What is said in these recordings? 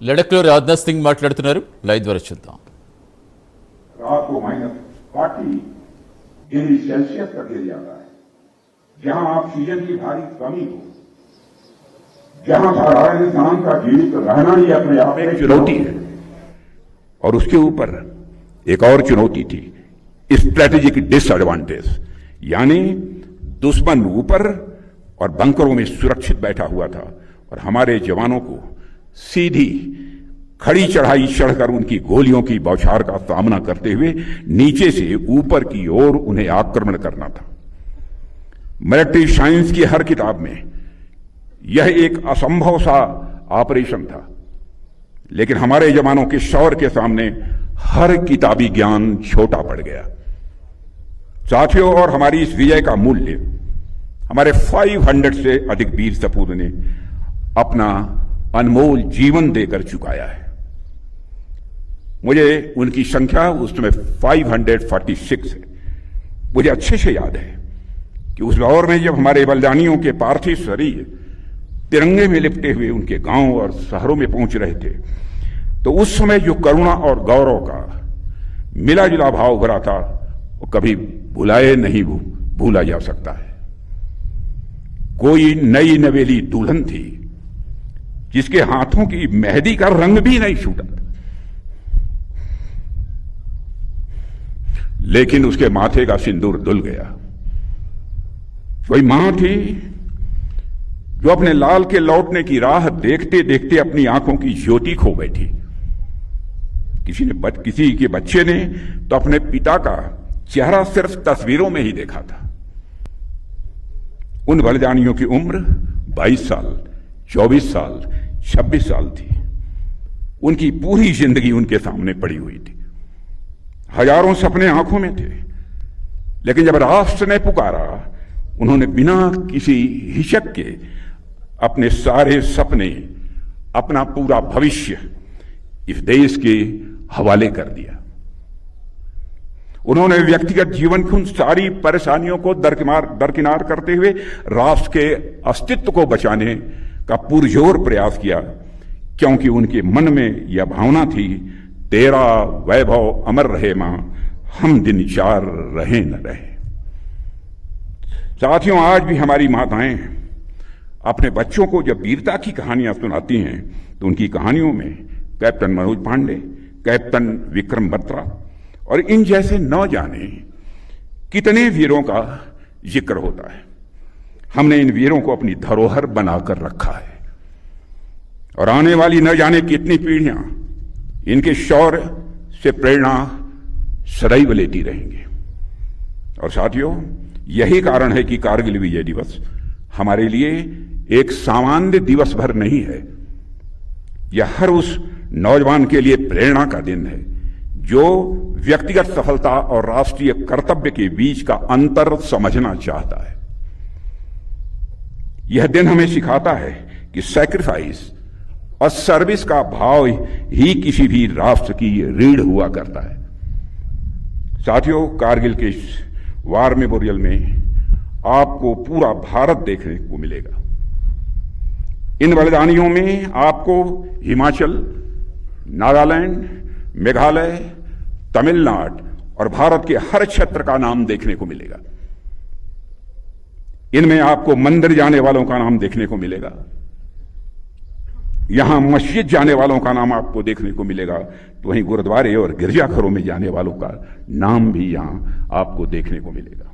లడఖ్లో రాజ్నాథ్ సింగ్ మాట్లాడుతున్నారు. లైవ్ ద్వారా చూద్దాం. रात को -40 डिग्री सेल्सियस तक गिर जाता है। जहां ऑक्सीजन की भारी कमी हो, जहां साधारण इंसान का जीवित रहना ही अपने आप में एक चुनौती है। और उसके ऊपर एक और चुनौती थी, स्ट्रेटेजिक डिसएडवांटेज, यानी दुश्मन ऊपर और बंकरों में सुरक्षित बैठा हुआ था और हमारे जवानों को सीधी खड़ी चढ़ाई चढ़कर उनकी गोलियों की बौछार का सामना करते हुए नीचे से ऊपर की ओर उन्हें आक्रमण करना था। मिलिट्री साइंस की हर किताब में यह एक असंभव सा ऑपरेशन था, लेकिन हमारे जवानों के शौर्य के सामने हर किताबी ज्ञान छोटा पड़ गया। साथियों, और हमारी इस विजय का मूल्य हमारे 500 से अधिक वीर सपूत ने अपना अनमोल जीवन देकर चुकाया है। मुझे उनकी संख्या उस समय 546 है। मुझे अच्छे से याद है कि उस दौर में जब हमारे बलिदानियों के पार्थिव शरीर तिरंगे में लिपटे हुए उनके गांव और शहरों में पहुंच रहे थे, तो उस समय जो करुणा और गौरव का मिला जुला भाव भरा था, वो कभी भुलाए नहीं भूला जा सकता है। कोई नई नवेली दुल्हन थी जिसके हाथों की मेहंदी का रंग भी नहीं छूटा था, लेकिन उसके माथे का सिंदूर धुल गया। कोई मां थी जो अपने लाल के लौटने की राह देखते देखते अपनी आंखों की ज्योति खो बैठी। किसी के बच्चे ने तो अपने पिता का चेहरा सिर्फ तस्वीरों में ही देखा था। उन बलिदानियों की उम्र 22 साल, 24 साल, 26 साल थी। उनकी पूरी जिंदगी उनके सामने पड़ी हुई थी। हजारों सपने आंखों में थे, लेकिन जब राष्ट्र ने पुकारा, उन्होंने बिना किसी हिचक के अपने सारे सपने, अपना पूरा भविष्य इस देश के हवाले कर दिया। उन्होंने व्यक्तिगत जीवन की उन सारी परेशानियों को दरकिनार करते हुए राष्ट्र के अस्तित्व को बचाने का पुरजोर प्रयास किया, क्योंकि उनके मन में यह भावना थी, तेरा वैभव अमर रहे मां, हम दिन चार रहे न रहे। साथियों, आज भी हमारी माताएं अपने बच्चों को जब वीरता की कहानियां सुनाती हैं, तो उनकी कहानियों में कैप्टन मनोज पांडे, कैप्टन विक्रम बत्रा और इन जैसे न जाने कितने वीरों का जिक्र होता है। हमने इन वीरों को अपनी धरोहर बनाकर रखा है और आने वाली न जाने कितनी पीढ़ियां इनके शौर्य से प्रेरणा सदैव लेती रहेंगे। और साथियों, यही कारण है कि कारगिल विजय दिवस हमारे लिए एक सामान्य दिवस भर नहीं है। यह हर उस नौजवान के लिए प्रेरणा का दिन है जो व्यक्तिगत सफलता और राष्ट्रीय कर्तव्य के बीच का अंतर समझना चाहता है। यह दिन हमें सिखाता है कि सैक्रिफाइस और सर्विस का भाव ही किसी भी राष्ट्र की रीढ़ हुआ करता है। साथियों, कारगिल के इस वार मेमोरियल में आपको पूरा भारत देखने को मिलेगा। इन बलिदानियों में आपको हिमाचल, नागालैंड, मेघालय, तमिलनाडु और भारत के हर क्षेत्र का नाम देखने को मिलेगा। इनमें आपको मंदिर जाने वालों का नाम देखने को मिलेगा, यहां मस्जिद जाने वालों का नाम आपको देखने को मिलेगा, तो वहीं गुरुद्वारे और गिरजाघरों में जाने वालों का नाम भी यहां आपको देखने को मिलेगा।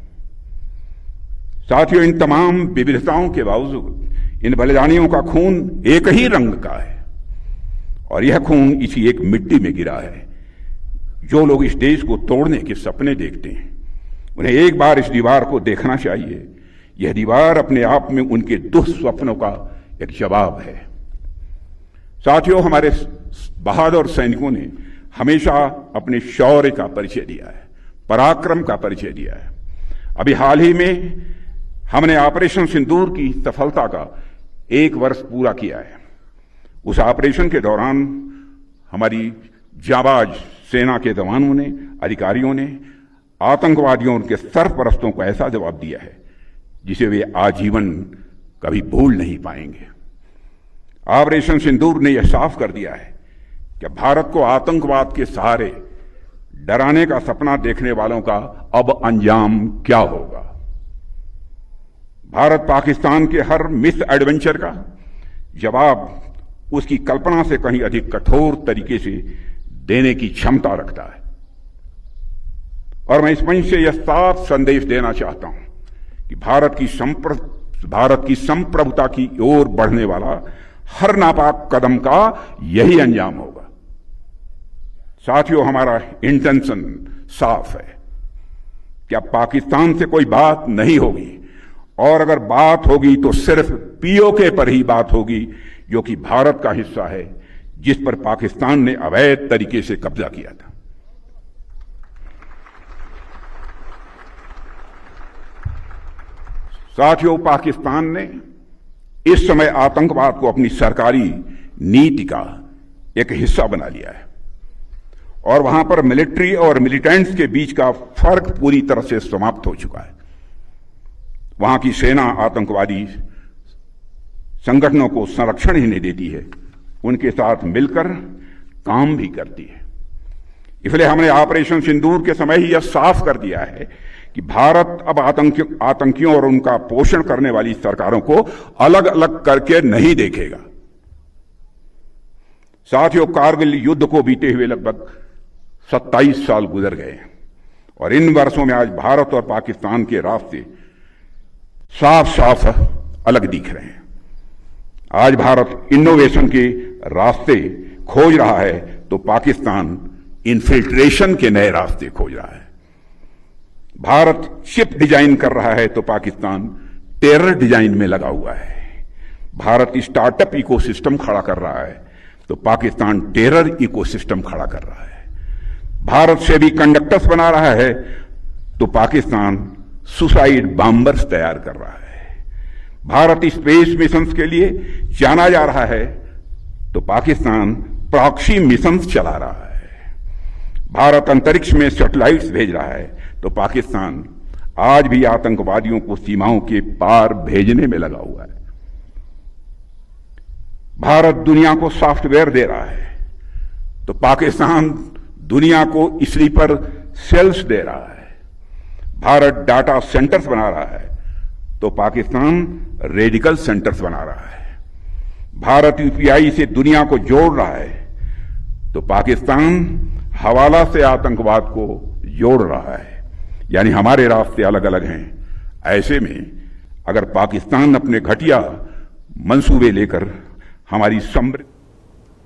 साथियों, इन तमाम विविधताओं के बावजूद इन बलिदानियों का खून एक ही रंग का है और यह खून इसी एक मिट्टी में गिरा है। जो लोग इस देश को तोड़ने के सपने देखते हैं, उन्हें एक बार इस दीवार को देखना चाहिए। यह दीवार अपने आप में उनके दुस्वप्नों का एक जवाब है। साथियों, हमारे बहादुर सैनिकों ने हमेशा अपने शौर्य का परिचय दिया है, पराक्रम का परिचय दिया है। अभी हाल ही में हमने ऑपरेशन सिंदूर की सफलता का 1 वर्ष पूरा किया है। उस ऑपरेशन के दौरान हमारी जाबाज सेना के जवानों ने, अधिकारियों ने आतंकवादियों और उनके सरपरस्तों को ऐसा जवाब दिया है जिसे वे आजीवन कभी भूल नहीं पाएंगे। ऑपरेशन सिंदूर ने यह साफ कर दिया है कि भारत को आतंकवाद के सहारे डराने का सपना देखने वालों का अब अंजाम क्या होगा। भारत पाकिस्तान के हर मिस एडवेंचर का जवाब उसकी कल्पना से कहीं अधिक कठोर तरीके से देने की क्षमता रखता है। और मैं इस मंच से यह साफ संदेश देना चाहता हूं कि भारत की संप्रभुता की ओर बढ़ने वाला हर नापाक कदम का यही अंजाम होगा। साथियों, हमारा इंटेंशन साफ है कि अब पाकिस्तान से कोई बात नहीं होगी, और अगर बात होगी तो सिर्फ पीओके पर ही बात होगी, जो कि भारत का हिस्सा है, जिस पर पाकिस्तान ने अवैध तरीके से कब्जा किया था। साथियों, पाकिस्तान ने इस समय आतंकवाद को अपनी सरकारी नीति का एक हिस्सा बना लिया है, और वहां पर मिलिट्री और मिलिटेंट्स के बीच का फर्क पूरी तरह से समाप्त हो चुका है। वहां की सेना आतंकवादी संगठनों को संरक्षण ही नहीं देती है, उनके साथ मिलकर काम भी करती है। इसलिए हमने ऑपरेशन सिंदूर के समय ही यह साफ कर दिया है कि भारत अब आतंकियों और उनका पोषण करने वाली सरकारों को अलग अलग करके नहीं देखेगा। साथियों, कारगिल युद्ध को बीते हुए लगभग 27 साल गुजर गए, और इन वर्षों में आज भारत और पाकिस्तान के रास्ते साफ साफ अलग दिख रहे हैं। आज भारत इनोवेशन के रास्ते खोज रहा है तो पाकिस्तान इन्फिल्ट्रेशन के नए रास्ते खोज रहा है। भारत शिप डिजाइन कर रहा है तो पाकिस्तान टेरर डिजाइन में लगा हुआ है। भारत स्टार्टअप इकोसिस्टम खड़ा कर रहा है तो पाकिस्तान टेरर इकोसिस्टम खड़ा कर रहा है। भारत से भी कंडक्टर्स बना रहा है तो पाकिस्तान सुसाइड बॉम्बर्स तैयार कर रहा है। भारत स्पेस मिशंस के लिए जाना जा रहा है तो पाकिस्तान प्रॉक्सी मिशंस चला रहा है। भारत अंतरिक्ष में सैटेलाइट्स भेज रहा है तो पाकिस्तान आज भी आतंकवादियों को सीमाओं के पार भेजने में लगा हुआ है। भारत दुनिया को सॉफ्टवेयर दे रहा है तो पाकिस्तान दुनिया को स्लीपर सेल्स दे रहा है। भारत डाटा सेंटर्स बना रहा है तो पाकिस्तान रेडिकल सेंटर्स बना रहा है। भारत यूपीआई से दुनिया को जोड़ रहा है तो पाकिस्तान हवाला से आतंकवाद को जोड़ रहा है। यानी हमारे रास्ते अलग अलग हैं। ऐसे में अगर पाकिस्तान अपने घटिया मंसूबे लेकर हमारी समृद्ध